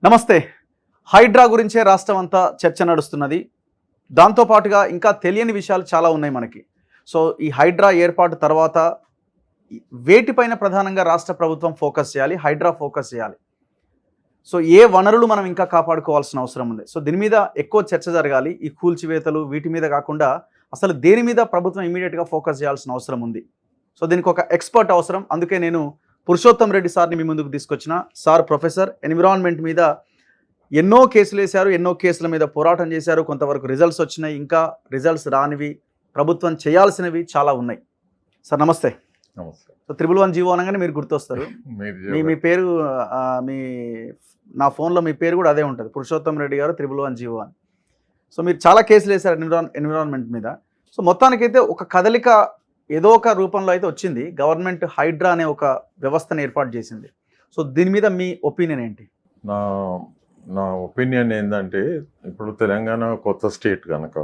నమస్తే. హైడ్రా గురించే రాష్ట్రం అంతా చర్చ నడుస్తున్నది. దాంతో పాటుగా ఇంకా తెలియని విషయాలు చాలా ఉన్నాయి మనకి. సో, ఈ హైడ్రా ఏర్పాటు తర్వాత వేటిపైన ప్రధానంగా రాష్ట్ర ప్రభుత్వం ఫోకస్ చేయాలి? హైడ్రా ఫోకస్ చేయాలి. సో, ఏ వనరులు మనం ఇంకా కాపాడుకోవాల్సిన అవసరం ఉంది? సో, దీని మీద ఎక్కువ చర్చ జరగాలి. ఈ కూల్చివేతలు వీటి మీద కాకుండా అసలు దేని మీద ప్రభుత్వం ఇమ్మీడియట్‌గా ఫోకస్ చేయాల్సిన అవసరం ఉంది? సో, దీనికి ఒక ఎక్స్‌పర్ట్ అవసరం. అందుకే నేను పురుషోత్తం రెడ్డి సార్‌ని మీ ముందుకు తీసుకొచ్చిన. సార్ ప్రొఫెసర్, ఎన్విరాన్మెంట్ మీద ఎన్నో కేసులేశారు. ఎన్నో కేసుల మీద పోరాటం చేశారు. కొంతవరకు రిజల్ట్స్ వచ్చినాయి. ఇంకా రిజల్ట్స్ రానివి, ప్రభుత్వం చేయాల్సినవి చాలా ఉన్నాయి. సార్ నమస్తే. నమస్తే. సో 111 జీవో అనగానే మీరు గుర్తొస్తారు. మీ పేరు మీ నా ఫోన్‌లో మీ పేరు కూడా అదే ఉంటుంది. పురుషోత్తం రెడ్డి గారు 111 జీవో అని. సో మీరు చాలా కేసులు వేశారు ఎన్విరాన్మెంట్ మీద. సో మొత్తానికైతే ఒక కదలిక ఏదో ఒక రూపంలో అయితే వచ్చింది. గవర్నమెంట్ హైడ్రా అనే ఒక వ్యవస్థను ఏర్పాటు చేసింది. సో దీని మీద మీ ఒపీనియన్ ఏంటి? నా ఒపీనియన్ ఏంటంటే, ఇప్పుడు తెలంగాణ కొత్త స్టేట్ కనుక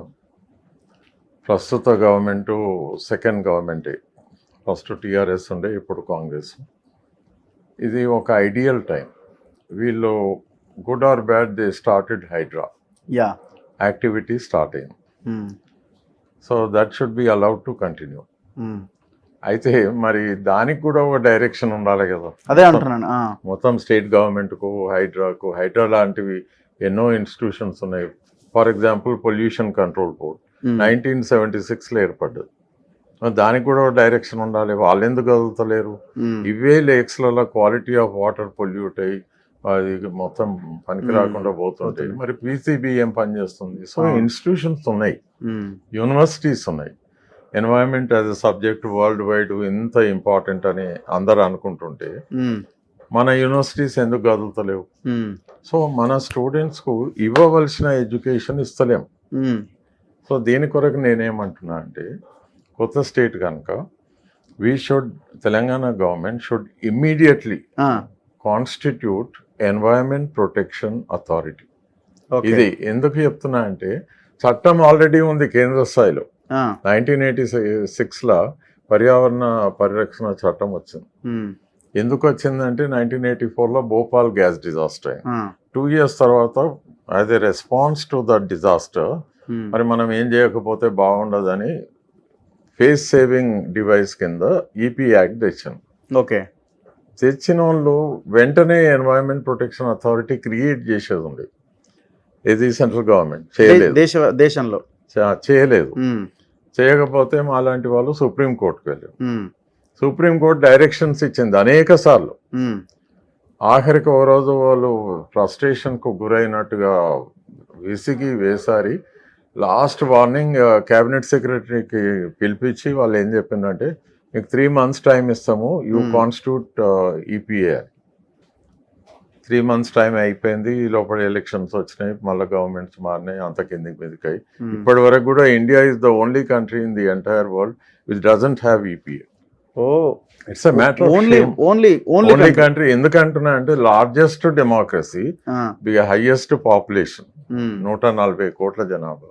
ప్రస్తుత గవర్నమెంటు సెకండ్ గవర్నమెంటే. ఫస్ట్ టీఆర్ఎస్ ఉండే, ఇప్పుడు కాంగ్రెస్. ఇది ఒక ఐడియల్ టైం. వీళ్ళు good or bad they started Hydra activity start అయింది. So that should be allowed to continue. అయితే మరి దానికి కూడా ఒక డైరెక్షన్ ఉండాలి కదా. అదే అంటున్నాను. మొత్తం స్టేట్ గవర్నమెంట్కు హైడ్రా లాంటివి ఎన్నో ఇన్స్టిట్యూషన్స్ ఉన్నాయి. For example pollution control board 1976లో ఏర్పడ్డది. దానికి కూడా డైరెక్షన్ ఉండాలి. వాళ్ళు ఎందుకు కదులుతలేరు? ఇవే లేక్స్లలో క్వాలిటీ ఆఫ్ వాటర్ పొల్యూట్ అయ్యి అది మొత్తం పనికి రాకుండా పోతుంటాయి. మరి పీసీబీ ఏం పని చేస్తుంది? సో ఇన్స్టిట్యూషన్స్ ఉన్నాయి, యూనివర్సిటీస్ ఉన్నాయి. Environment as a subject world wide ఎంత ఇంపార్టెంట్ అని అందరు అనుకుంటుంటే మన యూనివర్సిటీస్ ఎందుకు కదులుతలేవు? సో మన స్టూడెంట్స్కు ఇవ్వవలసిన ఎడ్యుకేషన్ ఇస్తలేం. సో దీని కొరకు నేనేమంటున్నా అంటే, కొత్త స్టేట్ కనుక Telangana government should immediately constitute environment protection authority. ఇది ఎందుకు చెప్తున్నా అంటే, చట్టం ఆల్రెడీ ఉంది కేంద్ర స్థాయిలో. 1986లో పర్యావరణ పరిరక్షణ చట్టం వచ్చింది. ఎందుకు వచ్చిందంటే 1984లో భోపాల్ గ్యాస్ డిజాస్టర్ అయింది. 2 years తర్వాత as a response to that disaster మరి మనం ఏం చేయకపోతే బాగుండదని ఫేస్ సేవింగ్ డివైస్ కింద ఈపీ యాక్ట్ తెచ్చాను. ఓకే, తెచ్చిన వాళ్ళు వెంటనే ఎన్వైరన్మెంట్ ప్రొటెక్షన్ అథారిటీ క్రియేట్ చేసేది ఉంది. ఇది సెంట్రల్ గవర్నమెంట్ చేయలేదు, దేశంలో చేయలేదు. చేయకపోతే మాలాంటి వాళ్ళు సుప్రీంకోర్టుకు వెళ్ళారు. సుప్రీంకోర్టు డైరెక్షన్స్ ఇచ్చింది అనేక సార్లు. ఆఖరికి ఒక రోజు వాళ్ళు ఫ్రస్ట్రేషన్కు గురైనట్టుగా విసిగి వేసారి లాస్ట్ వార్నింగ్ క్యాబినెట్ సెక్రటరీకి పిలిపించి వాళ్ళు ఏం చెప్పిందంటే, మీకు 3 months టైం ఇస్తాము, you constitute EPA. 3 months time అయిపోయింది. ఈ లోపల ఎలక్షన్స్ వచ్చినాయి, మళ్ళీ గవర్నమెంట్స్ మారినాయి, అంత కిందికి మీదకాయి. ఇప్పటి వరకు కూడా India is the only country in the entire world which doesn't have EPA. It's a matter only country. ఎందుకంటున్నా అంటే, largest democracy, the highest population, 140 కోట్ల జనాభా.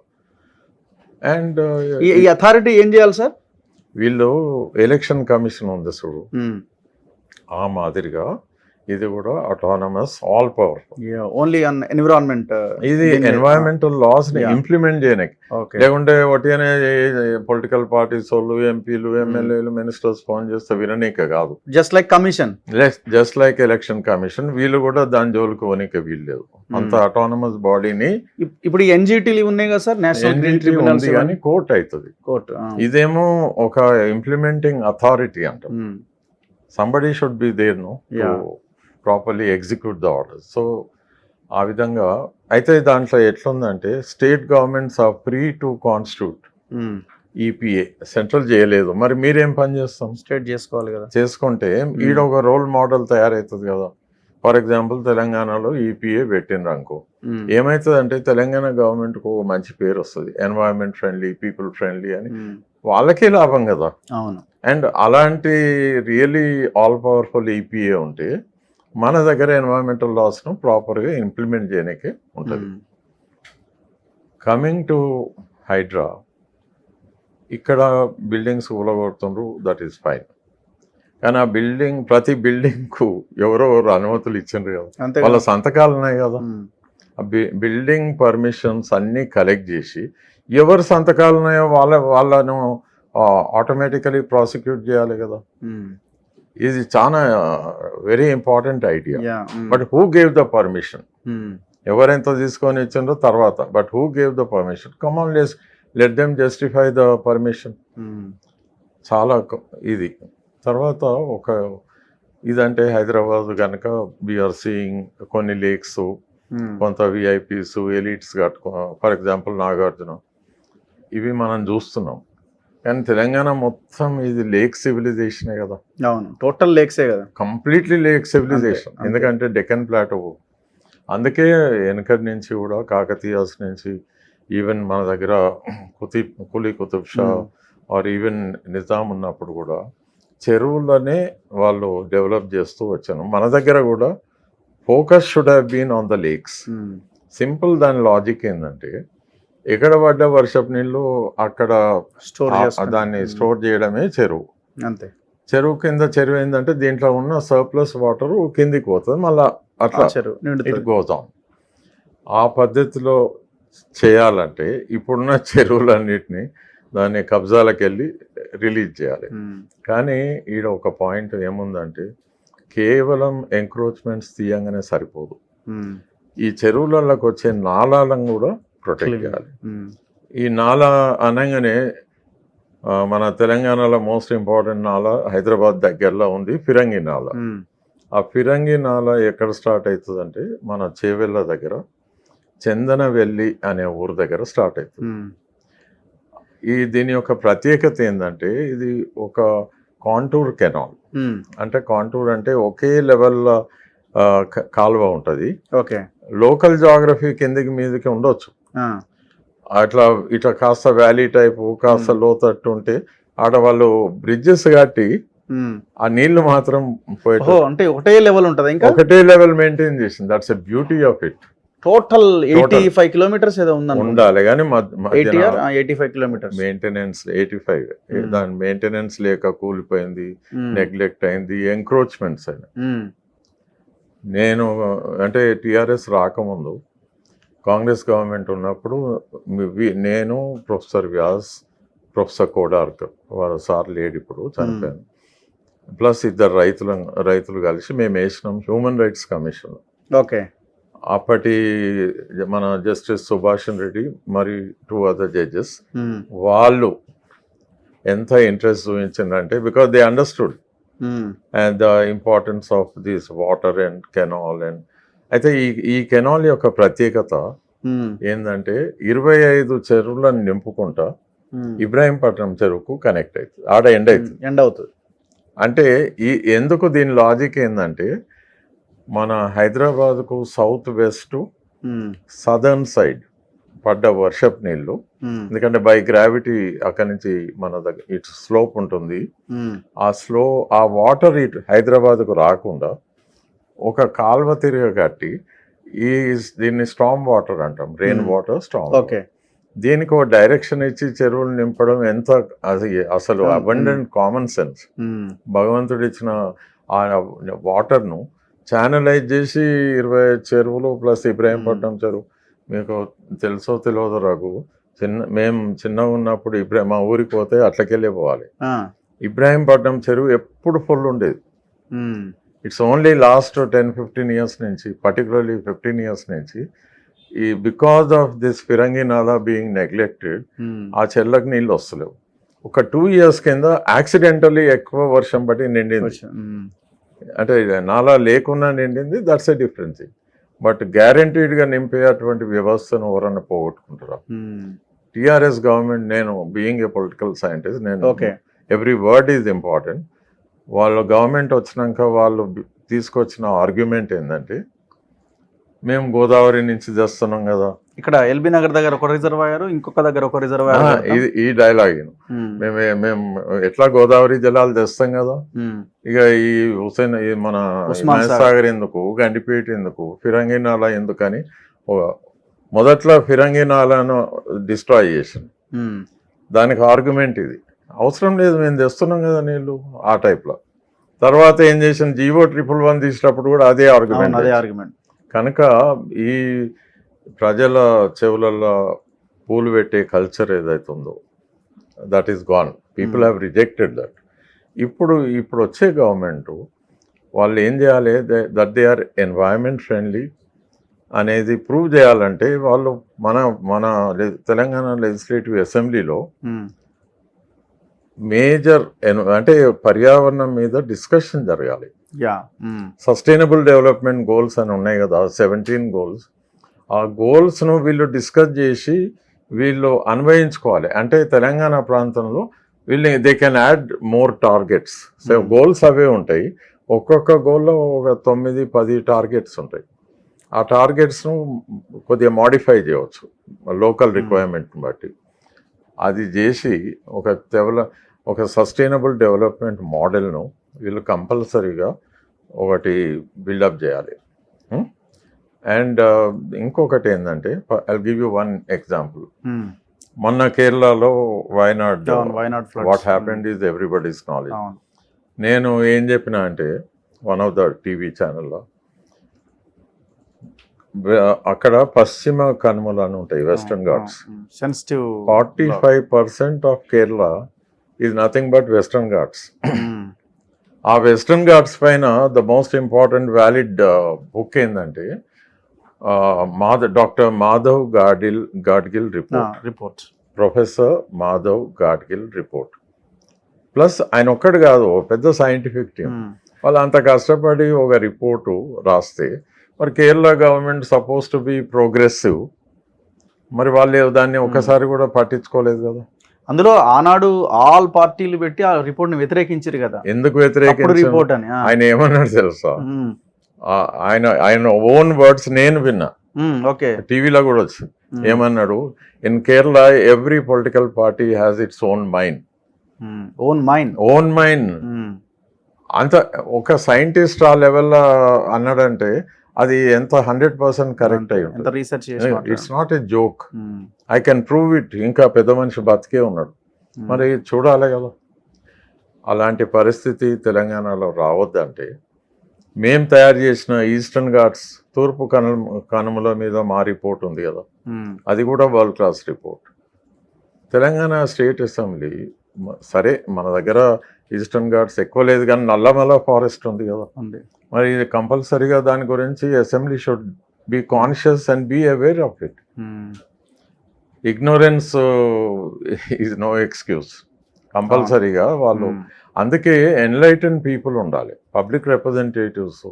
అండ్ ఈ అథారిటీ ఏం చేయాలి సార్? వీళ్ళు ఎలక్షన్ కమిషన్ ఉంది చూడు, ఆ మాదిరిగా ఇది కూడా autonomous, all powerful, only on environment. ఇది ఎన్వైరన్మెంటల్ లాస్ ని ఇంప్లిమెంట్ చేయడానికి. లేకుంటే ఒకటి పొలిటికల్ పార్టీస్ వాళ్ళు, ఎంపీలు, ఎమ్మెల్యేలు, మినిస్టర్స్ ఫోన్ చేస్తే విననీక కాదు. Just like commission, just like election commission. వీళ్ళు కూడా దాని జోలికి పోనీక వీల్లేదు. అంత అటానమస్ బాడీని. ఇప్పుడు ఎన్జిటీలు ఉన్నాయి కదా సార్, నేషనల్ గ్రీన్ ట్రిబ్యునల్ కానీ కోర్టు అవుతుంది. ఇదేమో ఒక ఇంప్లిమెంటింగ్ అథారిటీ అంట. Somebody should be there no properly execute the orders. So ఆ విధంగా అయితే దాంట్లో ఎట్లుందంటే, state governments are free to constitute EPA. Central చేయలేదు, మరి మీరేం పని చేస్తాం? స్టేట్ చేసుకోవాలి కదా. చేసుకుంటే ఈడ ఒక రోల్ మోడల్ తయారవుతుంది కదా. ఫర్ ఎగ్జాంపుల్ తెలంగాణలో ఈపీఏ పెట్టినరు అనుకో, ఏమవుతుందంటే తెలంగాణ గవర్నమెంట్కు మంచి పేరు వస్తుంది, ఎన్వైరన్మెంట్ ఫ్రెండ్లీ, పీపుల్ ఫ్రెండ్లీ అని. వాళ్ళకే లాభం కదా. అవును. అండ్ అలాంటి రియలీ ఆల్ పవర్ఫుల్ ఈపీఏ ఉంటే మన దగ్గర ఎన్వైరన్మెంటల్ లాస్ను ప్రాపర్గా ఇంప్లిమెంట్ చేయడానికి ఉంటుంది. కమింగ్ టు హైడ్రా, ఇక్కడ బిల్డింగ్స్ కూలగొడుతుండ్రు, దట్ ఈస్ ఫైన్. కానీ ఆ బిల్డింగ్ ప్రతి బిల్డింగ్కు ఎవరో అనుమతులు ఇచ్చిండ్రు కదా, అంతే వాళ్ళ సంతకాలు ఉన్నాయి కదా. ఉమ్. ఆ బిల్డింగ్ పర్మిషన్స్ అన్నీ కలెక్ట్ చేసి ఎవరు సంతకాలు ఉన్నాయో వాళ్ళను ఆటోమేటికలీ ప్రాసిక్యూట్ చేయాలి కదా. ఉమ్. ఇది చాలా very important idea. Yeah. But who gave the permission? Um. ఎవరెంత తీసుకొని ఇచ్చిండ్రో తర్వాత, but who gave the permission? Come on let them justify the permission. Um. చాలా ఇది. తర్వాత ఒక ఇదంటే హైదరాబాద్ కనుక వీఆర్ సీయింగ్ కొన్ని లేక్స్, ఉమ్. కొంత విఐపీస్, ఎలిట్స్ కట్టుకో, ఫర్ ఎగ్జాంపుల్ నాగార్జున, ఇవి మనం చూస్తున్నాం. కానీ తెలంగాణ మొత్తం ఇది లేక్ సివిలైజేషనే కదా, అవును, టోటల్ లేక్సే కదా. Completely lake civilization. అంతే. ఎందుకంటే డెక్కన్ ప్లాటో, అందుకే వెనకటి నుంచి కూడా కాకతీయాస్ నుంచి ఈవెన్ మన దగ్గర కులీ కుతుబ్ షా ఆర్ ఈవెన్ నిజాం ఉన్నప్పుడు కూడా చెరువులనే వాళ్ళు డెవలప్ చేస్తూ వచ్చాను. మన దగ్గర కూడా focus should have been on the lakes. Simple. దాని లాజిక్ ఏంటంటే ఎక్కడ పడ్డ వర్షపు నీళ్ళు అక్కడ స్టోర్ దాన్ని స్టోర్ చేయడమే చెరువు. అంతే. చెరువు కింద చెరువు ఏంటంటే దీంట్లో ఉన్న సర్ప్లస్ వాటర్ కిందికి పోతుంది, మళ్ళీ అట్లా ఇట్ గోస్ ఆన్. ఆ పద్ధతిలో చేయాలంటే ఇప్పుడున్న చెరువులన్నిటినీ దాన్ని కబ్జాలకు వెళ్ళి రిలీజ్ చేయాలి. కానీ ఈడ ఒక పాయింట్ ఏముందంటే కేవలం ఎంక్రోచ్మెంట్స్ తీయంగానే సరిపోదు. ఈ చెరువులలోకి వచ్చే నాళాలను కూడా ప్రొటెక్ట్ చేయాలి. ఈ నాలా అనగానే మన తెలంగాణలో మోస్ట్ ఇంపార్టెంట్ నాల హైదరాబాద్ దగ్గరలో ఉంది ఫిరంగి నాల. ఆ ఫిరంగి నాల ఎక్కడ స్టార్ట్ అవుతుందంటే మన చేవెళ్ళ దగ్గర చందనవెల్లి అనే ఊరు దగ్గర స్టార్ట్ అవుతుంది. దీని యొక్క ప్రత్యేకత ఏంటంటే ఇది ఒక కాంటూర్ కెనాల్. అంటే కాంటూర్ అంటే ఒకే లెవెల్లో కాలువ ఉంటుంది. ఓకే. లోకల్ జాగ్రఫీ కిందికి మీదకి ఉండొచ్చు. అట్లా ఇట్లా కాస్త వ్యాలీ టైపు కాస్త లోతట్టు ఉంటే ఆడ వాళ్ళు బ్రిడ్జెస్ కట్టి ఆ నీళ్లు మాత్రం అంటే ఒకటే లెవెల్ ఉంటుంది, ఇంకా ఒకటే లెవెల్ మెయింటైన్ చేసింది. That's a beauty of it. Total 85 kilometres ఏదో ఉండాలి కానీ 85 కిలోమీటర్స్ మెయింటెనెన్స్ 85. దాని మెయింటెనెన్స్ లేక కూలిపోయింది, నెగ్లెక్ట్ అయింది, ఎంక్రోచ్మెంట్స్ అయినా. నేను అంటే టిఆర్ఎస్ రాకముందు కాంగ్రెస్ గవర్నమెంట్ ఉన్నప్పుడు నేను, ప్రొఫెసర్ వ్యాస్, ప్రొఫెసర్ కోడార్కర్, వారు సార్ లేడు ఇప్పుడు, చనిపోయాను, ప్లస్ ఇద్దరు రైతులు కలిసి మేము వేసినాం హ్యూమన్ రైట్స్ కమిషన్. ఓకే. అప్పటి మన జస్టిస్ సుభాషన్ రెడ్డి మరి 2 other జడ్జెస్ వాళ్ళు ఎంత ఇంట్రెస్ట్ చూపించిందంటే because they understood and the importance of this water and canal. And అయితే ఈ కెనాల్ యొక్క ప్రత్యేకత ఏంటంటే 25 చెరువులను నింపుకుంటా ఇబ్రాహీంపట్నం చెరువుకు కనెక్ట్ అవుతుంది, ఆడ ఎండ్ అవుతుంది. అంటే ఎందుకు దీని లాజిక్ ఏంటంటే మన హైదరాబాద్కు సౌత్ వెస్ట్ సదర్న్ సైడ్ పడ్డ వర్షపు నీళ్ళు, ఎందుకంటే బై గ్రావిటీ అక్కడి నుంచి మన దగ్గర ఇటు స్లోప్ ఉంటుంది, ఆ వాటర్ ఇటు హైదరాబాద్కు రాకుండా ఒక కాల్వ తిరిగ కట్టి దీన్ని స్టామ్ వాటర్ అంటాం, రెయిన్ వాటర్ స్టామ్. ఓకే. దీనికి ఒక డైరెక్షన్ ఇచ్చి చెరువులు నింపడం ఎంత అసలు అబండెంట్ కామన్ సెన్స్. భగవంతుడు ఇచ్చిన ఆ వాటర్ను ఛానలైజ్ చేసి 25 చెరువులు ప్లస్ ఇబ్రాహీంపట్నం చెరువు. మీకు తెలుసో తెలియదో రఘు, మేము చిన్నగా ఉన్నప్పుడు మా ఊరికి పోతే అట్లకెళ్ళే పోవాలి. ఇబ్రాహీంపట్నం చెరువు ఎప్పుడు ఫుల్ ఉండేది. ఇట్స్ ఓన్లీ లాస్ట్ 10-15 ఇయర్స్ నుంచి, పర్టికులర్లీ 15 ఇయర్స్ నుంచి బికాస్ ఆఫ్ దిస్ ఫిరంగి నాలా బీయింగ్ నెగ్లెక్టెడ్ ఆ చెర్లకు నీళ్ళు వస్తలేవు. ఒక 2 years కింద యాక్సిడెంటల్లీ ఎక్కువ వర్షం బట్టి నిండింది. అంటే నాలా లేకుండా నిండింది, దట్స్ ఎ డిఫరెన్స్. బట్ గ్యారంటీడ్గా నింపే అటువంటి వ్యవస్థను ఎవరన్నా పోగొట్టుకుంటారా? టిఆర్ఎస్ గవర్నమెంట్, నేను బీయింగ్ ఏ పొలిటికల్ సైంటిస్ట్, నేను ఎవ్రీ వర్డ్ ఈజ్ ఇంపార్టెంట్. వాళ్ళ గవర్నమెంట్ వచ్చినాక వాళ్ళు తీసుకొచ్చిన ఆర్గ్యుమెంట్ ఏంటంటే మేము గోదావరి నుంచి చేస్తున్నాం కదా, ఇక్కడ ఎల్బీ నగర్ దగ్గర ఒక రిజర్వాయర్, ఇంకొక దగ్గర ఒక రిజర్వాయర్. ఈ డైలాగ్ మేము ఎట్లా గోదావరి జలాలు తెస్తాం కదా, ఇక ఈ హుసేన్ మన సాగర్ ఎందుకు, గండిపేట ఎందుకు, ఫిరంగి నాలా ఎందుకని మొదట్లో ఫిరంగి నాలను డిస్ట్రాయ్ చేసింది. దానికి ఆర్గ్యుమెంట్ ఇది, అవసరం లేదు మేము తెస్తున్నాం కదా నీళ్ళు, ఆ టైప్లో. తర్వాత ఏం చేసిన GO111 తీసినప్పుడు కూడా అదే అవును, అదే ఆర్గ్యుమెంట్. ఆర్గ్యుమెంట్. కనుక ఈ ప్రజల చెవులలో పూలు పెట్టే కల్చర్ ఏదైతే ఉందో that is gone. People have rejected that. ఇప్పుడు వచ్చే గవర్నమెంట్ వాళ్ళు ఏం చేయాలి, that they are environment friendly అనేది ప్రూవ్ చేయాలంటే వాళ్ళు మన తెలంగాణ లెజిస్లేటివ్ అసెంబ్లీలో మేజర్ అంటే పర్యావరణం మీద డిస్కషన్ జరగాలి. యా. సస్టైనబుల్ డెవలప్మెంట్ గోల్స్ అని ఉన్నాయి కదా, 17 గోల్స్. ఆ గోల్స్ను వీళ్ళు డిస్కస్ చేసి వీళ్ళు అన్వయించుకోవాలి. అంటే తెలంగాణ ప్రాంతంలో they can add more targets. So goals అవే ఉంటాయి. ఒక్కొక్క గోల్లో ఒక 9-10 టార్గెట్స్ ఉంటాయి. ఆ టార్గెట్స్ను కొద్దిగా మాడిఫై చేయవచ్చు లోకల్ రిక్వైర్మెంట్ని బట్టి. అది చేసి ఒక సస్టైనబుల్ డెవలప్మెంట్ మోడల్ను వీళ్ళు కంపల్సరీగా ఒకటి బిల్డప్ చేయాలి. అండ్ ఇంకొకటి ఏంటంటే, I give you one example. మొన్న కేరళలో Wayanad what happened is everybody's knowledge. నేను ఏం చెప్పిన అంటే వన్ ఆఫ్ ద టీవీ ఛానల్లో, అక్కడ పశ్చిమ కనుమలు అని ఉంటాయి, Western Ghats. 45% of Kerala is nothing but Western Ghats. ఆ వెస్టర్న్ ఘాట్స్ పైన the most important valid book ఏంటంటే doctor Madhav Gadgil report. Professor Madhav Gadgil report. Plus ఆయన ఒక్కడు కాదు, పెద్ద సైంటిఫిక్ టీమ్. వాళ్ళు అంత కష్టపడి ఒక రిపోర్టు రాస్తే, మరి Kerala government suppose to B progressive, మరి వాళ్ళు దాన్ని ఒకసారి కూడా పట్టించుకోలేదు కదా. అందులో ఆనాడు ఆల్ పార్టీలు పెట్టి ఆ రిపోర్ట్ ని వ్యతిరేకించారు కదా. ఎందుకు వ్యతిరేకించారు రిపోర్ట్ అని ఆయన ఏమన్నాడు తెలుసా? ఆయన ఓన్ వర్డ్స్ నేను విన్నా, టీవీలో కూడా వచ్చింది. ఏమన్నాడు? In Kerala every political party has its own mind. Own mind అంత ఒక సైంటిస్ట్ ఆ లెవెల్లో అన్నాడంటే అది ఎంత 100% కరెక్ట్ అయ్యి ఉంటుంది. It's not a joke. I can prove it. ఇంకా పెద్ద మనిషి బతికే ఉన్నాడు. మరి చూడాలి కదా. అలాంటి పరిస్థితి తెలంగాణలో రావద్దంటే మేం తయారు చేసిన ఈస్టర్న్ ఘాట్స్ తూర్పు కనుమల మీద మా రిపోర్ట్ ఉంది కదా, అది కూడా world class report. Telangana state assembly సరే మన దగ్గర ఈస్టర్న్ ఘాట్స్ ఎక్కువ లేదు, కానీ నల్లమల ఫారెస్ట్ ఉంది కదా. మరి ఇది కంపల్సరీగా దాని గురించి assembly should be conscious and be aware of it. Ignorance is no excuse. కంపల్సరీగా వాళ్ళు అందుకే ఎన్లైటెన్ పీపుల్ ఉండాలి, పబ్లిక్ రిప్రజెంటేటివ్స్.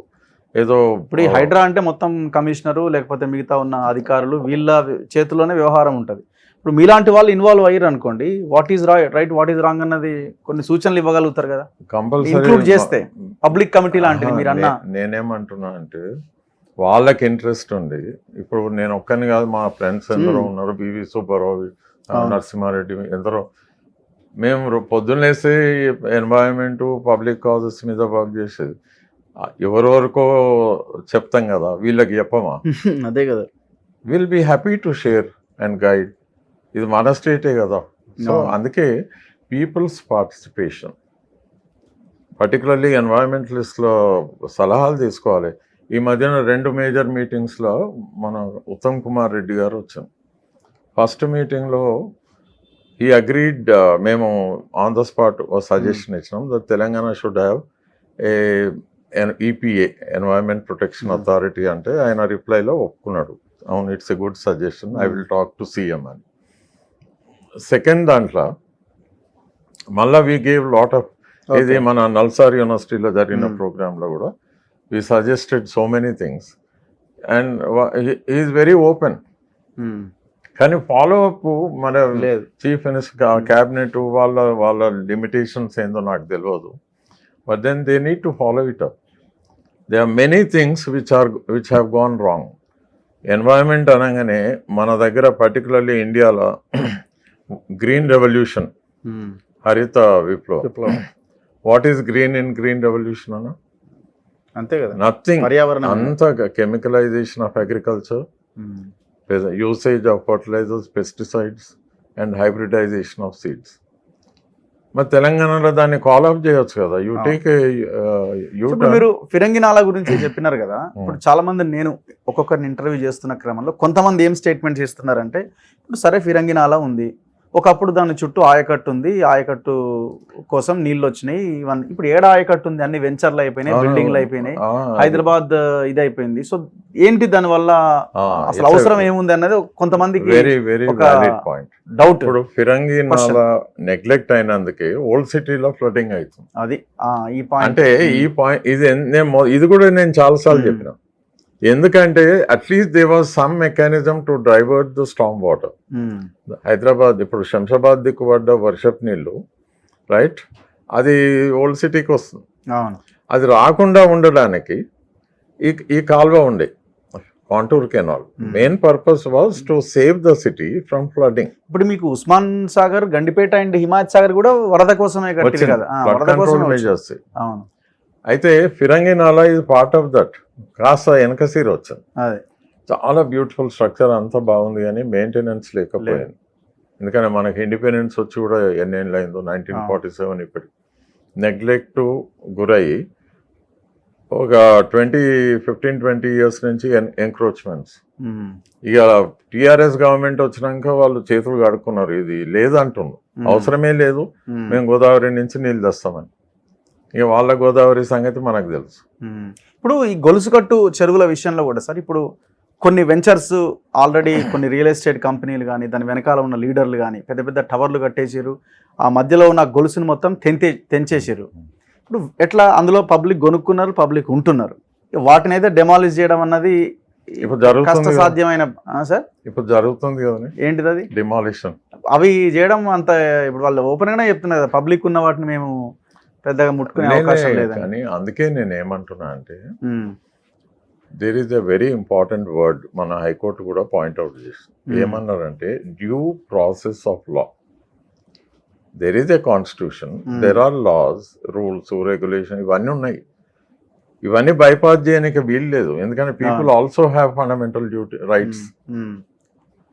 ఏదో ఇప్పుడు ఈ హైడ్రా అంటే మొత్తం కమిషనరు లేకపోతే మిగతా ఉన్న అధికారులు వీళ్ళ చేతిలోనే వ్యవహారం ఉంటుంది. ఇప్పుడు మీలాంటి వాళ్ళు ఇన్వాల్వ్ అయ్యారు అనుకోండి, what is right what is wrong అన్నది కొన్ని సూచనలు ఇవ్వగలుగుతారు కదా, కంపల్సరీ ఇంక్లూడ్ చేస్తే. పబ్లిక్ కమిటీ లాంటిది మీరు అన్న. నేనేమంటున్నా అంటే వాళ్ళకి ఇంట్రెస్ట్ ఉంది. ఇప్పుడు నేను ఒక్కని కాదు, మా ఫ్రెండ్స్ ఎందరో ఉన్నారు, బివి సుబ్బారావు, నరసింహారెడ్డి, ఎందరో. మేము పొద్దున్నేసి ఎన్వైరన్మెంట్ పబ్లిక్ కాజెస్ మీద వర్క్ చేసేది. ఎవరెవరికో చెప్తాం కదా, వీళ్ళకి చెప్పమా? అదే కదా. Will be happy to share and guide. ఇది మన స్టేటే కదా. సో అందుకే పీపుల్స్ పార్టిసిపేషన్, పర్టికులర్లీ ఎన్వైరన్మెంటలిస్ట్లో సలహాలు తీసుకోవాలి. ఈ మధ్యన 2 మేజర్ మీటింగ్స్లో మన ఉత్తమ్ కుమార్ రెడ్డి గారు వచ్చాం. ఫస్ట్ మీటింగ్లో he agreed, మేము ఆన్ ద స్పాట్ సజెషన్ ఇచ్చినాం that Telangana should have EPA, environment protection authority. అంటే ఆయన రిప్లైలో ఒప్పుకున్నాడు, అవును it's a good suggestion, I will talk to CM అని. సెకండ్ దాంట్లో మళ్ళీ వీ గేవ్ లాట్ ఆఫ్, ఇది మన నల్సార్ యూనివర్సిటీలో జరిగిన ప్రోగ్రాంలో కూడా we suggested so many things and is very open. కానీ ఫాలో అప్ మన చీఫ్ మినిస్టర్, క్యాబినెట్ వాళ్ళ లిమిటేషన్స్ ఏందో నాకు తెలియదు. But then they need to follow it up. They are many things which have gone wrong. Environment అనగానే మన దగ్గర particularly ఇండియాలో గ్రీన్ రెవల్యూషన్, హరిత విప్లవం. What is green in green revolution అన్న? అంతే కదా, నథింగ్. అంతా chemicalization of agriculture, usage of fertilizers, pesticides and hybridization of seeds. మరి తెలంగాణలో దాన్ని కాల్ ఆఫ్ చేయొచ్చు కదా. యూ టేక్ ఇప్పుడు మీరు ఫిరంగి నాలా గురించి చెప్పినారు కదా. ఇప్పుడు చాలా మంది నేను ఒక్కొక్కరిని ఇంటర్వ్యూ చేస్తున్న క్రమంలో కొంతమంది ఏం స్టేట్మెంట్స్ ఇస్తున్నారంటే, ఇప్పుడు సరే ఫిరంగి నాలా ఉంది, ఒకప్పుడు దాని చుట్టూ ఆయకట్టు ఉంది, ఆయకట్టు కోసం నీళ్ళు వచ్చినాయి, ఇవన్నీ ఇప్పుడు ఏడా ఆయకట్టు ఉంది, అన్ని వెంచర్లు అయిపోయినాయి, బిల్డింగ్లు అయిపోయినాయి, హైదరాబాద్ ఇది అయిపోయింది. సో ఏంటి దాని వల్ల అసలు అవసరం ఏముంది అన్నది కొంతమందికి very very valid point. Doubt. ఇప్పుడు ఫిరంగి నాలా నెగ్లెక్ట్ అయినందుకే ఓల్డ్ సిటీలో ఫ్లడింగ్ అవుతుంది. అది ఈ పాయింట్ అంటే ఈ పాయింట్ ఇది కూడా నేను చాలాసార్లు చెప్పిన. ఎందుకంటే at least they was some mechanism to divert the Storm water. Hyderabad ఇప్పుడు శంషాబాద్ దిక్కు పడ్డ వర్షపు నీళ్ళు రైట్, అది ఓల్డ్ సిటీకి వస్తుంది. అది రాకుండా ఉండడానికి ఈ కాల్వ ఉండే contour canal. Main purpose was to save the city from flooding. ఇప్పుడు మీకు ఉస్మాన్ సాగర్, గండిపేట అండ్ హిమాయత్ సాగర్ కూడా వరద కోసమే కట్టింది కదా. అవును. అయితే ఫిరంగి నాలా ఇస్ పార్ట్ ఆఫ్ దట్. కాస్త వెనకసీర వచ్చింది. చాలా బ్యూటిఫుల్ స్ట్రక్చర్, అంతా బాగుంది, కానీ మెయింటెనెన్స్ లేకపోయింది. ఎందుకంటే మనకి ఇండిపెండెన్స్ వచ్చి కూడా ఎన్నేళ్ళు అయిందో, 1947. ఇప్పుడు నెగ్లెక్ట్ గురయ్యి ఒక 15-20 years నుంచి ఎంక్రోచ్మెంట్స్. ఇక టీఆర్ఎస్ గవర్నమెంట్ వచ్చినాక వాళ్ళు చేతులు కడుక్కున్నారు, ఇది లేదంటున్నారు, అవసరమే లేదు, మేము గోదావరి నుంచి నీళ్ళు తెస్తామని. ఇక వాళ్ళ గోదావరి సంగతి మనకు తెలుసు. ఇప్పుడు ఈ గొలుసుకట్టు చెరువుల విషయంలో కూడా సార్, ఇప్పుడు కొన్ని వెంచర్స్ ఆల్రెడీ కొన్ని రియల్ ఎస్టేట్ కంపెనీలు కానీ, దాని వెనకాల ఉన్న లీడర్లు కానీ పెద్ద పెద్ద టవర్లు కట్టేసారు, ఆ మధ్యలో ఉన్న గొలుసుని మొత్తం తెంచేసారు. ఇప్పుడు ఎట్లా అందులో పబ్లిక్ కొనుక్కున్నారు, పబ్లిక్ ఉంటున్నారు, వాటిని అయితే డెమాలిష్ చేయడం అన్నది ఇప్పుడు కష్టసాధ్యమైన సార్. ఇప్పుడు జరుగుతుంది కదా, ఏంటిది అది డిమాలిషన్. అవి చేయడం అంత, ఇప్పుడు వాళ్ళు ఓపెన్ గానే చెప్తున్నారు కదా, పబ్లిక్ ఉన్న వాటిని మేము పెద్దగా ముట్టుకునే అవకాశం లేదు. కానీ అందుకే నేను ఏమంటున్నా అంటే, there is a very important word, మన హైకోర్టు కూడా పాయింట్అవుట్ చేస్తుంది. ఏమన్నారంటే due process of law. There is a constitution, there are laws, rules, regulation, ఇవన్నీ ఉన్నాయి. ఇవన్నీ బైపాస్ చేయడానికి వీలు లేదు, ఎందుకంటే people also have fundamental duty rights.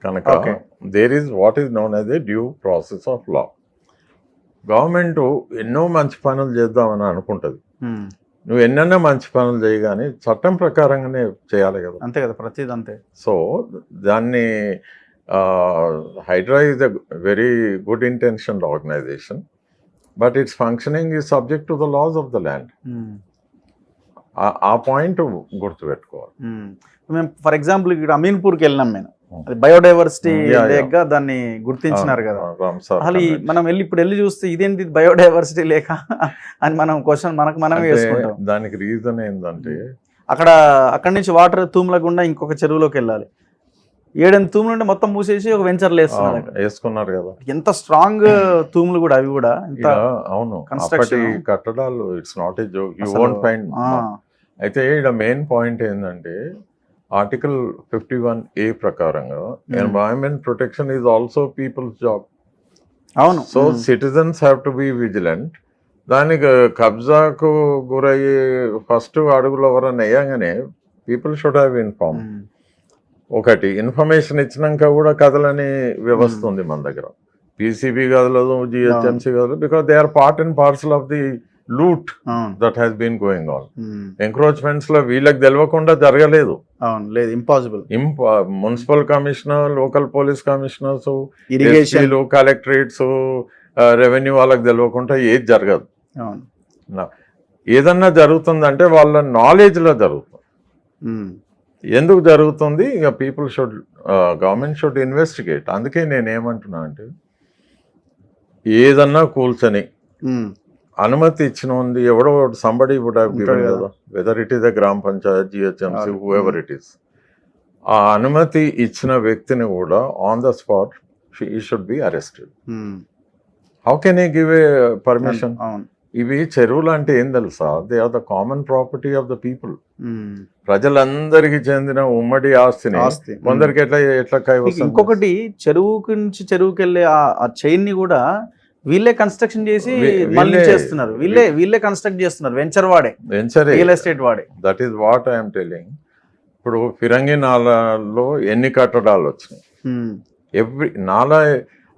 కనుక there is what is known as a due process of law. Government ఎన్నో మంచి పనులు చేద్దామని అనుకుంటుంది, నువ్వు ఎన్నెన్నో మంచి పనులు చేయగానే చట్టం ప్రకారంగానే చేయాలి కదా. అంతే కదా, ప్రతిదీ అంతే. సో దాన్ని HYDRAA is a very good intention organization, but its functioning is subject to the laws of the land. ఆ పాయింట్ గుర్తుపెట్టుకోవాలి. మేము ఫర్ ఎగ్జాంపుల్ ఇక్కడ అమీన్పూర్కి వెళ్ళినాం, మేము అది బయోడైవర్సిటీ లేక దాన్ని గుర్తించినారు కదా. అసలు మనం ఇప్పుడు వెళ్ళి చూస్తే ఇదేంటి బయోడైవర్సిటీ లేక అని మనం క్వశ్చన్ మనమే వేసుకుంటాం. దానికి రీజన్ ఏంటంటే అక్కడి నుంచి వాటర్ తూముల గుండా ఇంకొక చెరువులోకి వెళ్ళాలి, 7 తూములు ఉంటే మొత్తం మూసేసి ఒక వెంచర్లు వేసుకున్నారు కదా. ఎంత స్ట్రాంగ్ తూములు కూడా, అవి కూడా అవును కట్టడాలు. It's not a joke, you won't find. అయితే ఇక్కడ మెయిన్ పాయింట్ ఏంటంటే ఆర్టికల్ 51A ప్రకారంగా environment protection is also people's job. అవును. So citizens have to be vigilant. దానికి కబ్జాకు గురయ్యి ఫస్ట్ అడుగులు ఎవరన్నా వేయగానే పీపుల్ షుడ్ హ్యావ్ ఇన్ఫార్మ్. ఒకటి ఇన్ఫర్మేషన్ ఇచ్చినాక కూడా కదలని వ్యవస్థ ఉంది మన దగ్గర. PCB కదలదు, GHMC కదలదు, because they are part and parcel of the loot that has been going on. ఎంక్రోచ్మెంట్స్ లో వీళ్ళకి తెలియకుండా జరగలేదు, impossible. Municipal commissioner, local police commissioners, irrigation, collectorates, revenue వాళ్ళకి తెలియకుండా ఏది జరగదు. ఏదన్నా జరుగుతుందంటే వాళ్ళ నాలెడ్జ్ లో జరుగుతుంది. ఎందుకు జరుగుతుంది, ఇక people should, government should investigate. అందుకే నేనేమంటున్నా అంటే ఏదన్నా కూల్చని అనుమతి ఇచ్చిన ఉంది ఎవడో సంబడి వుడ్ హావ్ గివెన్ కదా, వెదర్ ఇట్ ఈస్ ద గ్రామ Panchayat, GHMC, whoever it is. ఆ అనుమతి ఇచ్చిన వ్యక్తిని కూడా on the spot he should be arrested. How can he give a permission? ఇవి చెరువులు అంటే ఏం తెలుసా, they are the common property of the people. ప్రజలందరికీ చెందిన ఉమ్మడి ఆస్తిని కొందరికి ఎట్లా కైవసం. ఇంకొకటి, చెరువుకి నుంచి చెరువుకి వెళ్ళే ఆ చైన్ ని కూడా వీళ్ళే కన్స్ట్రక్షన్ చేసి మళ్ళీ చేస్తున్నారు, వీళ్ళే కన్స్ట్రక్ట్ చేస్తున్నారు, వెంచర్ రియల్ ఎస్టేట్ వాడే. That is what I'm telling. ఇప్పుడు ఫిరంగి నాలాలో ఎన్ని కట్టడాలు వచ్చినాయి, ఎవ్రీ నాలా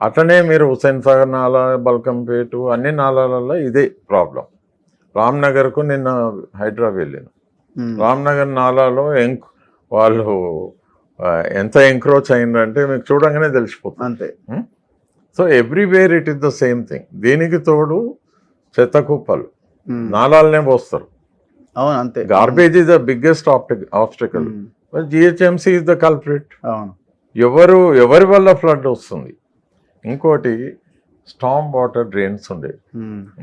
అట్లనే మీరు హుస్సేన్ సాగర్ నాలా, బల్కంపేట అన్ని నాలాలలో ఇదే ప్రాబ్లం. రామ్నగర్కు నిన్న హైడ్రా వెళ్ళాను. రామ్నగర్ నాలాలో వాళ్ళు ఎంత ఎంక్రోచ్ అయిందంటే మీకు చూడంగానే తెలిసిపోతుంది. అంతే. So everywhere it is the same thing. దీనికి తోడు చెత్త కుప్పలు నాలాలనే పోస్తారు. అవును, అంతే. Garbage is the biggest obstacle. GHMC is the culprit. అవును. ఎవరి వల్ల ఫ్లడ్ వస్తుంది. ఇంకోటి స్టామ్ వాటర్ డ్రైన్స్ ఉండేవి.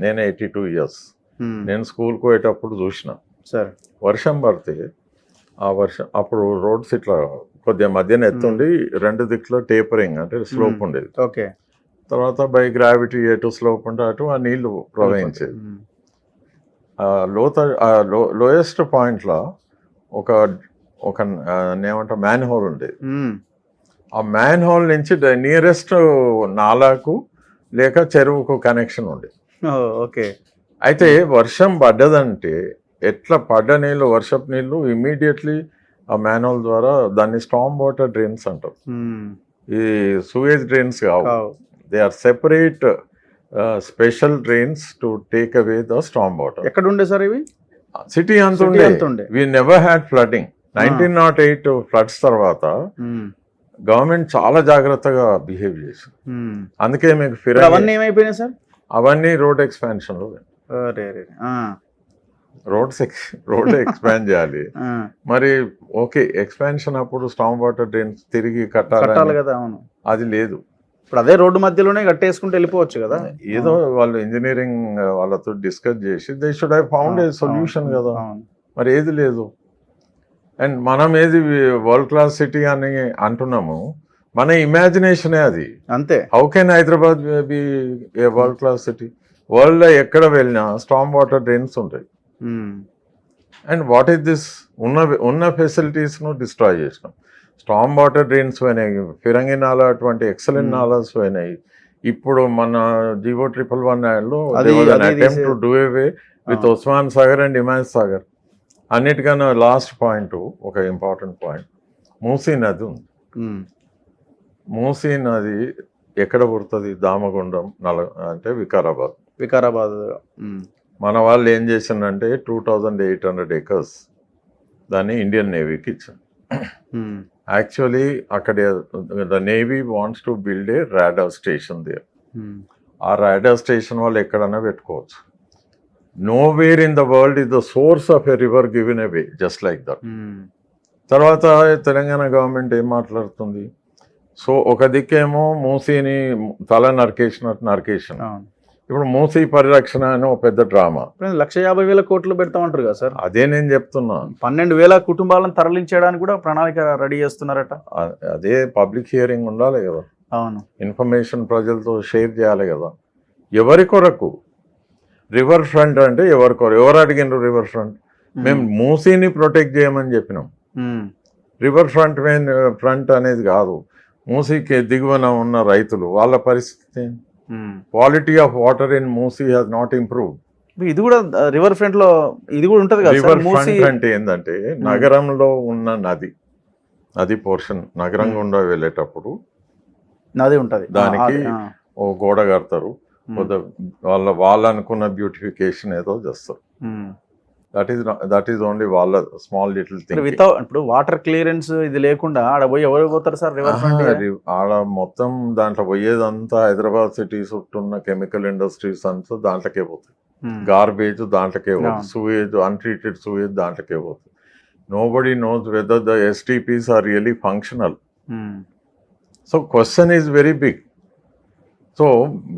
నేను 82 years నేను స్కూల్కి పోయేటప్పుడు చూసిన. సరే, వర్షం పడితే ఆ వర్షం అప్పుడు రోడ్స్ ఇట్లా కొద్దిగా మధ్యన ఎత్తుండి 2 దిక్కులో టేపరింగ్ అంటే స్లోప్ ఉండేది. ఓకే. తర్వాత బై గ్రావిటీ ఎటు స్లోప్ ఉంటే అటు ఆ నీళ్లు ప్రవహించేది. లోయెస్ట్ పాయింట్లో ఒక ఏమంటా మ్యాన్ హోల్ ఉండేది. ఆ మ్యాన్ హోల్ నుంచి నియరెస్ట్ నాలాకు లేక చెరువుకు కనెక్షన్ ఉండేది. ఓకే. అయితే వర్షం పడ్డదంటే ఎట్లా పడ్డ నీళ్ళు, వర్షపు నీళ్ళు ఇమీడియట్లీ ఆ మ్యాన్ హోల్ ద్వారా దాన్ని స్టామ్ వాటర్ డ్రైన్స్ అంటారు. ఈ సూయేజ్ డ్రైన్స్ కావు. They are separate special drains to take away the storm water. ఎక్కడ ఉండే సార్ ఇవి? సిటీ అంత ఉండే. We never had flooding. 1908 floods తర్వాత గవర్నమెంట్ చాలా జాగ్రత్తగా బిహేవ్ చేసింది. అందుకే మీకు అవన్నీ ఏమైపోయినాయి సార్? అవన్నీ రోడ్ ఎక్స్పాన్షన్ లో. రోడ్ ఎక్స్పాండ్ చేయాలి. మరి ఓకే, ఎక్స్పాన్షన్ అప్పుడు స్టామ్ వాటర్ డ్రైన్స్ తిరిగి కట్టాలి కదా. అవును, అది లేదు. ఇప్పుడు అదే రోడ్డు మధ్యలోనే కట్టేసుకుంటూ వెళ్ళిపోవచ్చు కదా. ఏదో వాళ్ళు ఇంజనీరింగ్ వాళ్ళతో డిస్కస్ చేసి they should have found a solution కదా. మరి ఏది లేదు. అండ్ మనం ఏది వరల్డ్ క్లాస్ సిటీ అని అంటున్నాము, మన ఇమాజినేషనే అది. అంతే. How can Hyderabad be a world class city? World లో ఎక్కడ వెళ్ళినా స్టామ్ వాటర్ డ్రైన్స్ ఉంటాయి. And what is this? ఉన్న ఫెసిలిటీస్ను డిస్ట్రాయ్ చేసినాం. స్టామ్ వాటర్ డ్రైన్స్ పోయినాయి, ఫిరంగి నాలా అటువంటి ఎక్సలెంట్ నాలాస్ పోయినాయి. ఇప్పుడు మన జీవో 111లో attempt to do away with Osman Sagar and Himayat Sagar. అన్నిటికన్నా లాస్ట్ పాయింట్, ఒక ఇంపార్టెంట్ పాయింట్, మూసీ నది ఉంది. మూసీ నది ఎక్కడ పుడుతుంది? దామగుండం అంటే వికారాబాద్. మన వాళ్ళు ఏం చేసిందంటే 2800 acres దాన్ని ఇండియన్ నేవీకి ఇచ్చారు. యాక్చువల్లీ అక్కడ the navy wants to build a radar station there. ఆ రాడార్ స్టేషన్ వాళ్ళు ఎక్కడైనా పెట్టుకోవచ్చు. Nowhere in the world is the source of a river given away just like that. తర్వాత తెలంగాణ గవర్నమెంట్ ఏం మాట్లాడుతుంది? సో ఒక దిక్కేమో మూసీని తల నరికేసిన. ఇప్పుడు మూసీ పరిరక్షణ అని ఒక పెద్ద డ్రామా. 150,000 కోట్లు పెడతామంటారు కదా సార్. అదే నేను చెప్తున్నా. 12,000 కుటుంబాలను తరలించడానికి కూడా ప్రణాళిక రెడీ చేస్తున్నారట. అదే పబ్లిక్ హియరింగ్ ఉండాలి కదా. అవును, ఇన్ఫర్మేషన్ ప్రజలతో షేర్ చేయాలి కదా. ఎవరి కొరకు రివర్ ఫ్రంట్ అంటే ఎవరు అడిగినారు రివర్ ఫ్రంట్? మేము మూసీని ప్రొటెక్ట్ చేయమని చెప్పినాం. రివర్ ఫ్రంట్ అనేది కాదు. మూసీకి దిగువన ఉన్న రైతులు వాళ్ళ పరిస్థితి, quality of water in Musi has not improved. ఇది కూడా రివర్ ఫ్రంట్ లో ఇది కూడా ఉంటుంది కదా. రివర్ ఫ్రంట్ అంటే ఏంటంటే నగరంలో ఉన్న నది పోర్షన్, నగరం గుండా వెళ్ళేటప్పుడు నది ఉంటుంది, దానికి ఓ గోడ కడతారు. వాళ్ళు అనుకున్న బ్యూటిఫికేషన్ ఏదో చేస్తారు. దట్ ఈస్ ఓన్లీ వాళ్ళ స్మాల్ లిటిల్ థింగ్. ఇప్పుడు వాటర్ క్లియరెన్స్ ఇది లేకుండా ఆడ పోయి ఎవరు పోతారు సార్? రివర్ ఫ్రంట్ ఆడ మొత్తం దాంట్లో పోయేదంతా హైదరాబాద్ సిటీ చుట్టూ ఉన్న కెమికల్ ఇండస్ట్రీస్ అంతా దాంట్లోకే పోతాయి. గార్బేజ్ దాంట్లోకే పోతుంది, సూయేజ్, అన్ట్రీటెడ్ సూయేజ్ దాంట్లోకే పోతుంది. Nobody knows whether the STPs are really functional. So question is very big. So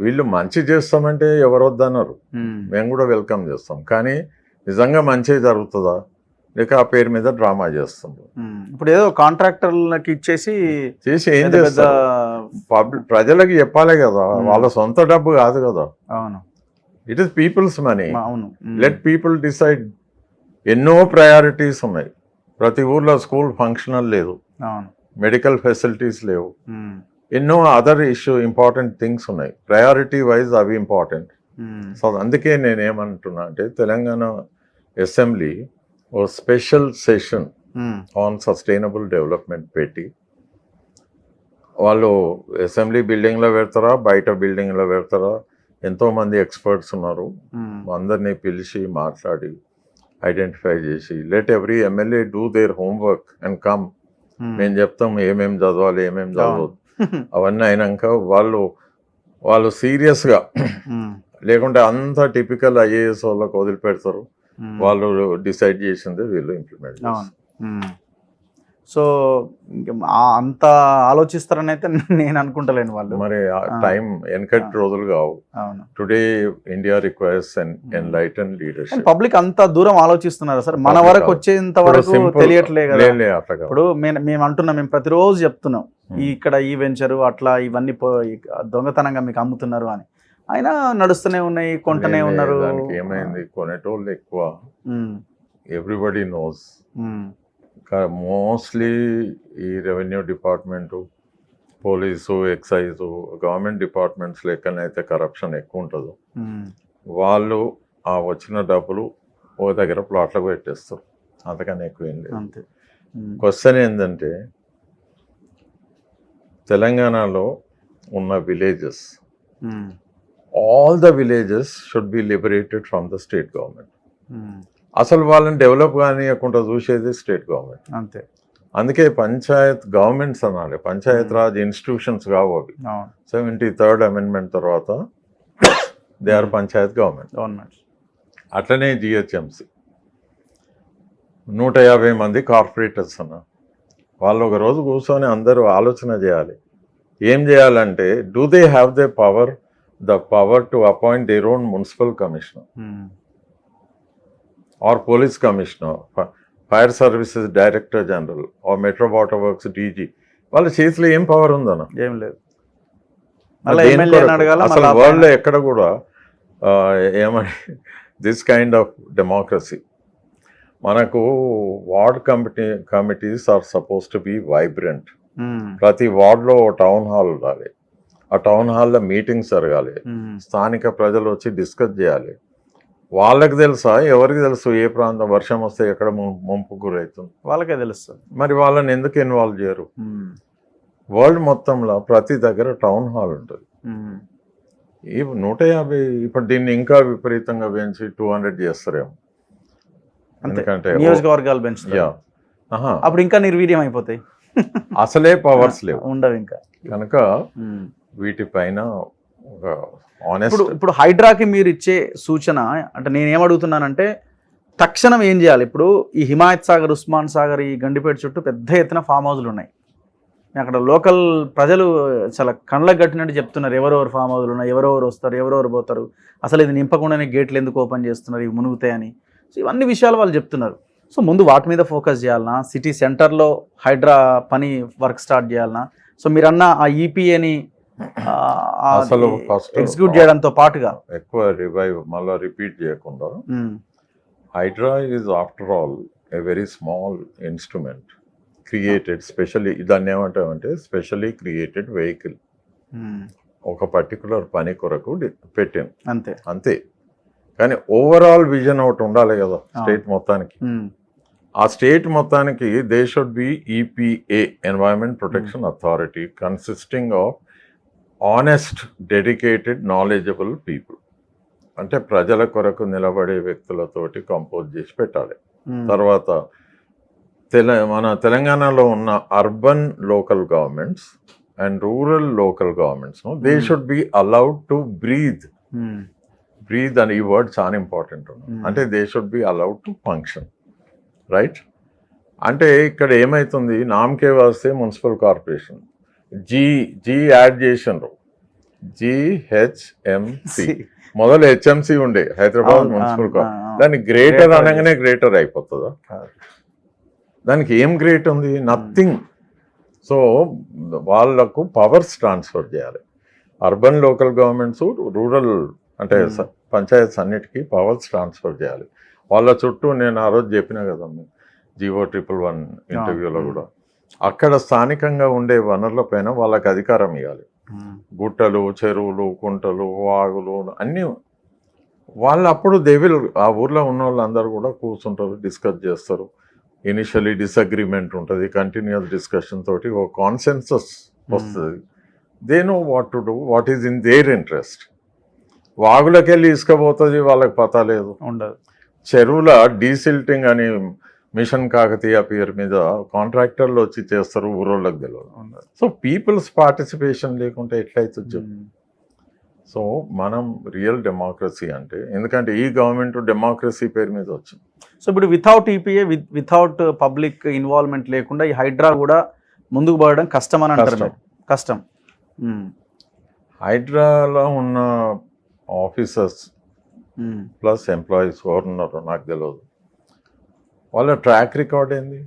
వీళ్ళు మంచి చేస్తామంటే ఎవరు వద్దన్నారు, మేము కూడా వెల్కమ్ చేస్తాం. కానీ నిజంగా మంచి జరుగుతుందా లేక ఆ పేరు మీద డ్రామా చేస్తుంది? ఇప్పుడు ఏదో కాంట్రాక్టర్లకి చేసి ఏం చేస్తారు? ప్రజలకి చెప్పాలి కదా, వాళ్ళ సొంత డబ్బు కాదు కదా. అవును, ఇట్ ఈస్ పీపుల్స్ మనీ. అవును, లెట్ పీపుల్ డిసైడ్. ఎన్నో ప్రయారిటీస్ ఉన్నాయి. ప్రతి ఊర్లో స్కూల్ ఫంక్షనల్ లేదు, మెడికల్ ఫెసిలిటీస్ లేవు, ఎన్నో అదర్ ఇంపార్టెంట్ థింగ్స్ ఉన్నాయి. ప్రయారిటీ వైజ్ అవి ఇంపార్టెంట్. సో అందుకే నేనేమంటున్నా అంటే తెలంగాణ అసెంబ్లీ ఓ special session on sustainable development పెట్టి వాళ్ళు అసెంబ్లీ బిల్డింగ్లో పెడతారా, బయట బిల్డింగ్లో పెడతారా, ఎంతోమంది ఎక్స్పర్ట్స్ ఉన్నారు. అందరినీ పిలిచి మాట్లాడి ఐడెంటిఫై చేసి let every MLA do there homework and come. మేము చెప్తాం ఏమేమి చదవాలి, ఏమేమి చదవద్దు. అవన్నీ అయినాక వాళ్ళు సీరియస్గా, లేకుంటే అంత టిపికల్ ఐఏఎస్ వాళ్ళకి వదిలిపెడతారు. వాళ్ళు డిసైడ్ చేసింది వీళ్ళు ఇంప్లిమెంట్ చేస్తారు. సో అంత ఆలోచిస్తారని అయితే నేను అనుకుంటలేను వాళ్ళు. మరి టైం వెనకటి రోజులు కావు. Today India requires enlighten leadership. Public అంత దూరం ఆలోచిస్తున్నారు సార్, మన వరకు వచ్చేంత వరకు తెలియట్లే కదా. ఇప్పుడు మేము అంటున్నాం, మేము ప్రతిరోజు చెప్తున్నాం ఇక్కడ ఈ వెంచరు అట్లా ఇవన్నీ దొంగతనంగా మీకు అమ్ముతున్నారు అని. అయినా నడుస్తూనే ఉన్నాయి, కొంటనే ఉన్నారు. ఏమైంది, కొనేటోళ్ళు ఎక్కువ. Everybody knows. మోస్ట్లీ ఈ revenue department, police, excise, government departments లెక్కనైతే కరప్షన్ ఎక్కువ ఉంటుందో వాళ్ళు ఆ వచ్చిన డబ్బులు ఓ దగ్గర ప్లాట్లకు పెట్టేస్తారు. అంతకన్నా ఎక్కువ ఏం లేదు. క్వశ్చన్ ఏంటంటే, తెలంగాణలో ఉన్న villages, all the villages should be liberated from the state government. అసలు వాళ్ళని డెవలప్ కానియకుండా చూసేది స్టేట్ గవర్నమెంట్. అంతే. అందుకే పంచాయత్ గవర్నమెంట్స్ అనాలి, పంచాయత్ రాజ్ ఇన్స్టిట్యూషన్స్ కావు అవి. 73rd అమెండ్మెంట్ తర్వాత దే ఆర్ పంచాయత్ గవర్నమెంట్. అట్లనే జిహెచ్ఎంసి 150 మంది కార్పొరేటర్స్ అన్న వాళ్ళు ఒక రోజు కూర్చొని అందరూ ఆలోచన చేయాలి. ఏం చేయాలంటే, do they have the power to appoint their own municipal commissioner or police commissioner, fire services director general or metro water works DG. వాళ్ళ చేతిలో ఏం పవర్ ఉందన్న? ఏం లేదు. అసలు వరల్డ్ ఎక్కడ కూడా ఏమని దిస్ కైండ్ ఆఫ్ డెమోక్రసీ. మనకు ward committees are supposed to be vibrant. ప్రతి వార్డులో టౌన్ హాల్ ఉండాలి. ఆ టౌన్ హాల్లో మీటింగ్స్ జరగాలి. స్థానిక ప్రజలు వచ్చి డిస్కస్ చేయాలి. వాళ్ళకి తెలుసా, ఎవరికి తెలుసు ఏ ప్రాంతం వర్షం వస్తే ఎక్కడ ముంపు గురవుతుంది? వాళ్ళకే తెలుస్తుంది. మరి వాళ్ళని ఎందుకు ఇన్వాల్వ్ చేయరు? వరల్డ్ మొత్తంలో ప్రతి దగ్గర టౌన్ హాల్ ఉంటుంది. ఈ 150 ఇప్పుడు దీన్ని ఇంకా విపరీతంగా పెంచి 200 చేస్తారేమో. ఎందుకంటే నియోజకవర్గాలు పెంచుతారు, అప్పుడు ఇంకా నిర్వీర్యం అయిపోతాయి. అసలే పవర్స్ లేవు, ఉండవు ఇంకా. కనుక వీటిపైన ఒక ఇప్పుడు హైడ్రాకి మీరు ఇచ్చే సూచన అంటే, నేనేమడుగుతున్నానంటే తక్షణం ఏం చేయాలి? ఇప్పుడు ఈ హిమాయత్ సాగర్, ఉస్మాన్ సాగర్, ఈ గండిపేట చుట్టూ పెద్ద ఎత్తున ఫామ్ హౌస్లు ఉన్నాయి. అక్కడ లోకల్ ప్రజలు చాలా కళ్ళకు కట్టినట్టు చెప్తున్నారు, ఎవరెవరు ఫామ్ హౌస్లు ఉన్నాయి, ఎవరెవరు వస్తారు, ఎవరెవరు పోతారు, అసలు ఇది నింపకుండానే గేట్లు ఎందుకు ఓపెన్ చేస్తున్నారు, ఇవి మునుగుతాయని. సో ఇవన్నీ విషయాలు వాళ్ళు చెప్తున్నారు. సో ముందు వాటి మీద ఫోకస్ చేయాలన్నా, సిటీ సెంటర్లో హైడ్రా పని వర్క్ స్టార్ట్ చేయాలన్నా? సో మీరన్న ఆ ఈపీఏని అసలు ఫస్ట్ ఎగ్జిక్యూట్ చేయడంతో పాటుగా ఎక్కువ మళ్ళీ రిపీట్ చేయకుండా, Hydraa is after all a very small instrument created specially. దాన్ని ఏమంటామంటే స్పెషల్లీ క్రియేటెడ్ వెహికల్. ఒక పర్టికులర్ పని కొరకు పెట్టాను అంతే. కానీ ఓవరాల్ విజన్ ఒకటి ఉండాలి కదా స్టేట్ మొత్తానికి. ఆ స్టేట్ మొత్తానికి they should be EPA, environment protection authority, consisting of honest, dedicated, knowledgeable people. అంటే ప్రజల కొరకు నిలబడే వ్యక్తులతోటి కంపోజ్ చేసి పెట్టాలి. తర్వాత మన తెలంగాణలో ఉన్న urban local governments and rural local governments, they should be allowed to breathe అని ఈ వర్డ్ చాలా ఇంపార్టెంట్. అంటే they should be allowed to function, right? అంటే ఇక్కడ ఏమవుతుంది, నామకే వస్తే మున్సిపల్ కార్పొరేషన్ జీ యాడ్ చేసిండ్రు, GHMC. మొదలు HMC ఉండే, హైదరాబాద్ మున్సిపల్ కార్పొరేషన్. దాన్ని గ్రేటర్ అనగానే గ్రేటర్ అయిపోతుందా? దానికి ఏం గ్రేట్ ఉంది? నథింగ్. సో వాళ్ళకు పవర్స్ ట్రాన్స్ఫర్ చేయాలి. అర్బన్ లోకల్ గవర్నమెంట్స్, రూరల్ అంటే పంచాయత్స్ అన్నిటికీ పవర్స్ ట్రాన్స్ఫర్ చేయాలి. వాళ్ళ చుట్టూ నేను ఆ రోజు చెప్పినా కదా GO111 ఇంటర్వ్యూలో కూడా, అక్కడ స్థానికంగా ఉండే వనరుల పైన వాళ్ళకి అధికారం ఇవ్వాలి. గుట్టలు, చెరువులు, కుంటలు, వాగులు అన్నీ వాళ్ళు అప్పుడు దేవిల్ ఆ ఊర్లో ఉన్న వాళ్ళందరూ కూడా కూర్చుంటారు, డిస్కస్ చేస్తారు. ఇనిషియలీ డిసగ్రిమెంట్ ఉంటుంది, కంటిన్యూస్ డిస్కషన్ తోటి ఒక కాన్సెన్సస్ వస్తుంది. They know what to do, what is in their interest. వాగులకి వెళ్ళి ఇసుకపోతుంది, వాళ్ళకి పతా లేదు. ఉండదు. చెరువుల డీసిల్టింగ్ అని మిషన్ కాకతీయ పేరు మీద కాంట్రాక్టర్లు వచ్చి చేస్తారు, ఊరోళ్ళకి తెలియదు. సో పీపుల్స్ పార్టిసిపేషన్ లేకుంటే ఎట్లయితే చెప్పు. సో మనం రియల్ డెమోక్రసీ అంటే, ఎందుకంటే ఈ గవర్నమెంట్ డెమోక్రసీ పేరు మీద వచ్చింది. సో ఇప్పుడు without EPA, without public involvement లేకుండా ఈ హైడ్రా కూడా ముందుకు పోవడం కష్టం అని అంటారు. కష్టం. హైడ్రాలో ఉన్న ఆఫీసర్స్ ప్లస్ ఎంప్లాయీస్ ఎవరు ఉన్నారో నాకు తెలియదు. వాళ్ళ ట్రాక్ రికార్డ్ ఏంది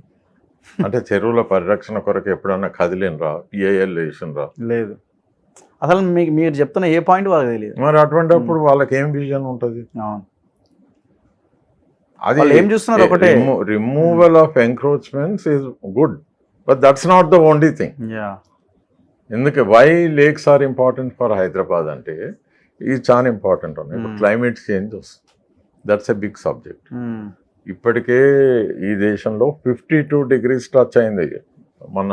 అంటే చెరువుల పరిరక్షణ కొరకు ఎప్పుడన్నా కదిలినరా, పిఐఎల్ వేసినరా? లేదు. అసలు మీరు చెప్తున్న ఏ పాయింట్ వాళ్ళకి తెలియదు. మరి అటువంటిప్పుడు వాళ్ళకి ఏం విజన్ ఉంటుంది? అది ఏం చూస్తున్నారు ఒకటే, removal of encroachments is good, but that's not the only thing. ఎందుకు why lakes are important for Hyderabad అంటే ఇది చాలా ఇంపార్టెంట్ ఉన్నాయి. ఇప్పుడు క్లైమేట్ చేంజ్ వస్తుంది, దట్స్ ఎ బిగ్ సబ్జెక్ట్. ఇప్పటికే ఈ దేశంలో 52 degrees టచ్ అయింది మొన్న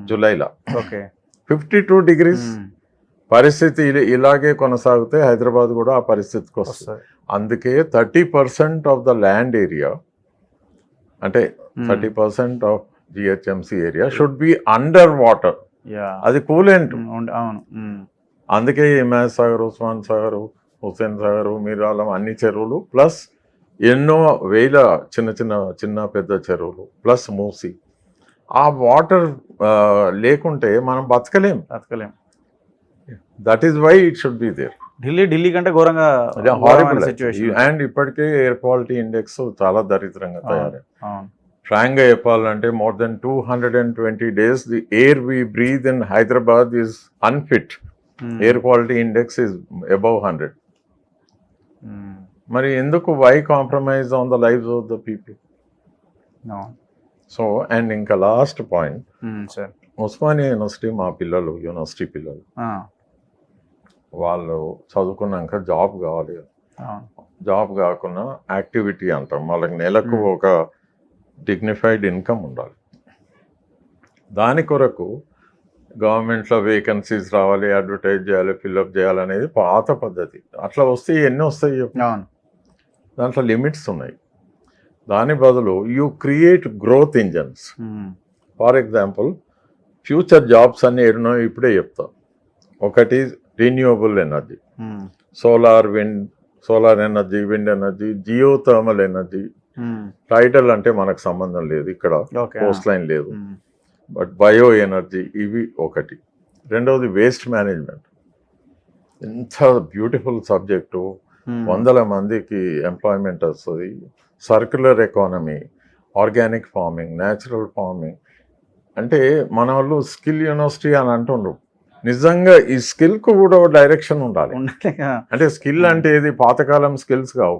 జూలైలో. 52 degrees. పరిస్థితి ఇలాగే కొనసాగితే హైదరాబాద్ కూడా ఆ పరిస్థితికి వస్తుంది. అందుకే 30% ఆఫ్ ద ల్యాండ్ ఏరియా, అంటే 30% of GHMC area should be under water. అది కూలెంట్. అందుకే హిమాయత్ సాగర్, ఉస్మాన్ సాగర్, హుస్సేన్ సాగర్, మీరాలం అన్ని చెరువులు ప్లస్ ఎన్నో వేల చిన్న పెద్ద చెరువులు ప్లస్ మూసి. ఆ వాటర్ లేకుంటే మనం బతకలేం. That is why it should be there. Delhi కంటే ఘోరంగా హారిబుల్ సిచ్యువేషన్. అండ్ ఇప్పటికే ఎయిర్ క్వాలిటీ ఇండెక్స్ చాలా దరిద్రంగా తయారై. ఫ్రాంక్గా చెప్పాలంటే more than 220 days the air we breathe in Hyderabad is unfit. Air quality index is above 100. మరి ఎందుకు, why compromise on the lives of the people? So and ఇంకా last point, Osmania university మా పిల్లలు, యూనివర్సిటీ పిల్లలు వాళ్ళు చదువుకున్నాక జాబ్ కావాలి. Job కాకుండా యాక్టివిటీ అంటాం, వాళ్ళకి నెలకు ఒక డిగ్నిఫైడ్ ఇన్కమ్ ఉండాలి. దాని కొరకు గవర్నమెంట్లో వేకెన్సీస్ రావాలి, అడ్వర్టైజ్ చేయాలి, ఫిల్అప్ చేయాలనేది పాత పద్ధతి. అట్లా వస్తే ఎన్ని వస్తాయి? దాంట్లో లిమిట్స్ ఉన్నాయి. దాని బదులు you create growth engines. For example future jobs అన్ని ఎన్నో ఇప్పుడే చెప్తా. ఒకటి renewable energy, solar energy, wind energy, geothermal energy. Tidal అంటే మనకు సంబంధం లేదు, ఇక్కడ కోస్ట్ లైన్ లేదు, బట్ బయో ఎనర్జీ ఇవి ఒకటి. రెండవది వేస్ట్ మేనేజ్మెంట్. ఎంత బ్యూటిఫుల్ సబ్జెక్టు, 100 మందికి ఎంప్లాయ్మెంట్ వస్తుంది. Circular economy, organic farming, natural farming. అంటే మన వాళ్ళు స్కిల్ యూనివర్సిటీ అని అంటుండ్రు. నిజంగా ఈ స్కిల్కు కూడా డైరెక్షన్ ఉండాలి. అంటే స్కిల్ అంటే ఇది పాతకాలం స్కిల్స్ కావు.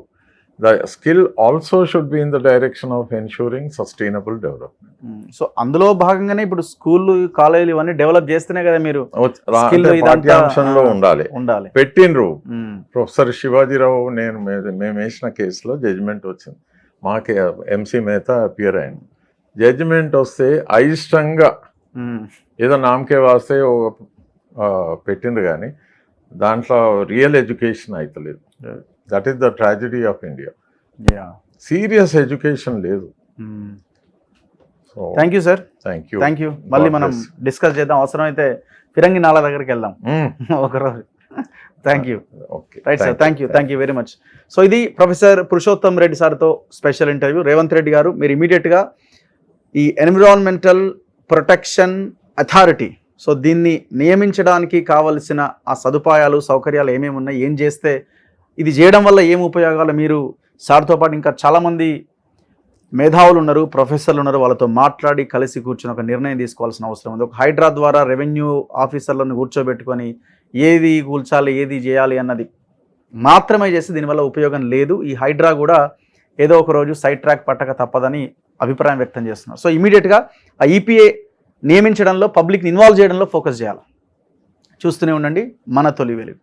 The skill also should be in the direction of ensuring sustainable development. So అందులో భాగంగానే ఇప్పుడు స్కూళ్ళు, కాలేజీలు ఇవన్నీ డెవలప్ చేస్తేనే కదా మీరు పాఠ్యాంశంలో ఉండాలి. పెట్టినరు ప్రొఫెసర్ శివాజీరావు, మేము వేసిన కేసులో జడ్జిమెంట్ వచ్చింది. మాకే MC మేత అపియర్ అయింది. జడ్జిమెంట్ వస్తే అయిష్టంగా ఏదో నామకే వాస్తే పెట్టిండ్రు, కానీ దాంట్లో రియల్ ఎడ్యుకేషన్ అవుతలేదు. That is the tragedy of India. Serious education లేదు. Thank you sir. Thank you. మళ్ళీ మనం డిస్కస్ చేద్దాం, అవసరమైతే ఫిరంగి నాలా దగ్గరికి వెళ్దాం ఒకరోజు. Thank you. Right sir, thank you very much. So ఇది ప్రొఫెసర్ పురుషోత్తం రెడ్డి సార్తో స్పెషల్ ఇంటర్వ్యూ. రేవంత్ రెడ్డి గారు, మీరు ఇమీడియట్గా ఈ ఎన్విరాన్మెంటల్ ప్రొటెక్షన్ అథారిటీ, సో దీన్ని నియమించడానికి కావలసిన ఆ సదుపాయాలు, సౌకర్యాలు ఏమేమి ఉన్నాయి, ఏం చేస్తే ఇది చేయడం వల్ల ఏం ఉపయోగాలు, మీరు సార్తో పాటు ఇంకా చాలామంది మేధావులు ఉన్నారు, ప్రొఫెసర్లు ఉన్నారు, వాళ్ళతో మాట్లాడి కలిసి కూర్చొని ఒక నిర్ణయం తీసుకోవాల్సిన అవసరం ఉంది. ఒక హైడ్రా ద్వారా రెవెన్యూ ఆఫీసర్లను కూర్చోబెట్టుకొని ఏది కూల్చాలి, ఏది చేయాలి అన్నది మాత్రమే చేసి దీనివల్ల ఉపయోగం లేదు. ఈ హైడ్రా కూడా ఏదో ఒక రోజు సైడ్ ట్రాక్ పట్టక తప్పదని అభిప్రాయం వ్యక్తం చేస్తున్నారు. సో ఇమీడియట్గా ఆ EPA నియమించడంలో, పబ్లిక్ని ఇన్వాల్వ్ చేయడంలో ఫోకస్ చేయాలి. చూస్తూనే ఉండండి మన తొలి వెలుగు.